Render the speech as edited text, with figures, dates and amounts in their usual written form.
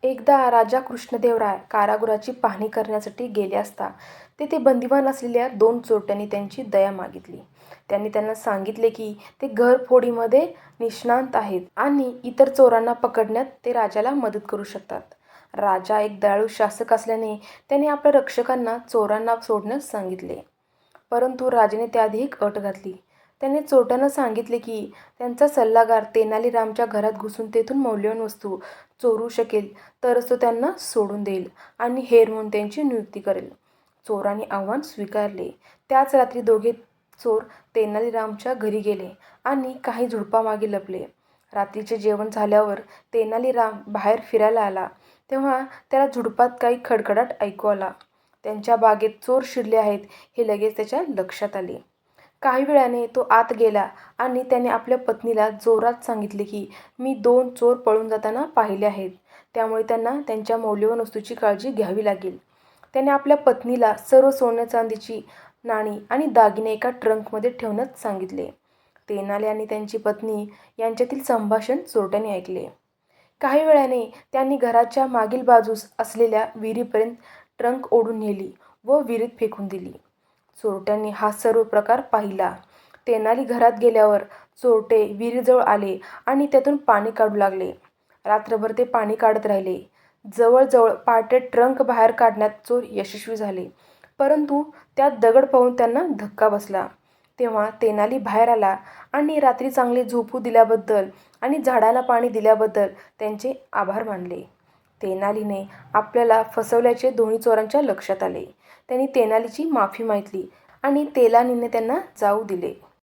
एकदा राजा कृष्णदेवराय कारागृहाची पाहणी करण्यासाठी गेले असता तेथे बंदिवान असलेल्या 2 चोरट्यांनी त्यांची दया मागितली. त्यांनी त्यांना सांगितले की ते घरफोडीमध्ये निष्णात आहेत आणि इतर चोरांना पकडण्यात ते राजाला मदत करू शकतात. राजा एक दयाळू शासक असल्याने त्याने आपल्या रक्षकांना चोरांना सोडण्यास सांगितले. परंतु राजाने त्याआधी एक अट घातली. त्याने चोरट्यांना सांगितले की त्यांचा सल्लागार तेनालीरामच्या घरात घुसून तेथून मौल्यवान वस्तू चोरू शकेल तरच तो त्यांना सोडून देईल आणि हेर म्हणून त्यांची नियुक्ती करेल. चोरांनी आव्हान स्वीकारले. त्याच रात्री दोघे चोर तेनालीरामच्या घरी गेले आणि काही झुडपामागे लपले. रात्रीचे जेवण झाल्यावर तेनालीराम बाहेर फिरायला आला तेव्हा त्याला झुडपात काही खडखडाट ऐकू आला. त्यांच्या बागेत चोर शिरले आहेत हे लगेच त्याच्या लक्षात आले. काही वेळाने तो आत गेला आणि त्याने आपल्या पत्नीला जोरात सांगितले की मी 2 चोर पळून जाताना पाहिले आहेत, त्यामुळे त्यांना त्यांच्या मौल्यवान वस्तूची काळजी घ्यावी लागेल. त्याने आपल्या पत्नीला सर्व सोन्या-चांदीची नाणी आणि दागिने एका ट्रंकमध्ये ठेवण्यास सांगितले. तेनाली आणि त्यांची पत्नी यांच्यातील संभाषण चोरट्यांनी ऐकले. काही वेळाने त्यांनी घराच्या मागील बाजूस असलेल्या विहिरीपर्यंत ट्रंक ओढून नेली व विहिरीत फेकून दिली. चोरट्यांनी हा सर्व प्रकार पाहिला. तेनाली घरात गेल्यावर चोरटे विहिरीजवळ आले आणि त्यातून पाणी काढू लागले. रात्रभर ते पाणी काढत राहिले. जवळजवळ पहाटे ट्रंक बाहेर काढण्यात चोर यशस्वी झाले, परंतु त्यात दगड पाहून त्यांना धक्का बसला. तेव्हा तेनाली बाहेर आला आणि रात्री चांगले झोपू दिल्याबद्दल आणि झाडांना पाणी दिल्याबद्दल त्यांचे आभार मानले. तेनालीने आपल्याला फसवल्याचे दोन्ही चोरांच्या लक्षात आले. त्यांनी तेनालीची माफी मागितली आणि तेनालीने त्यांना जाऊ दिले.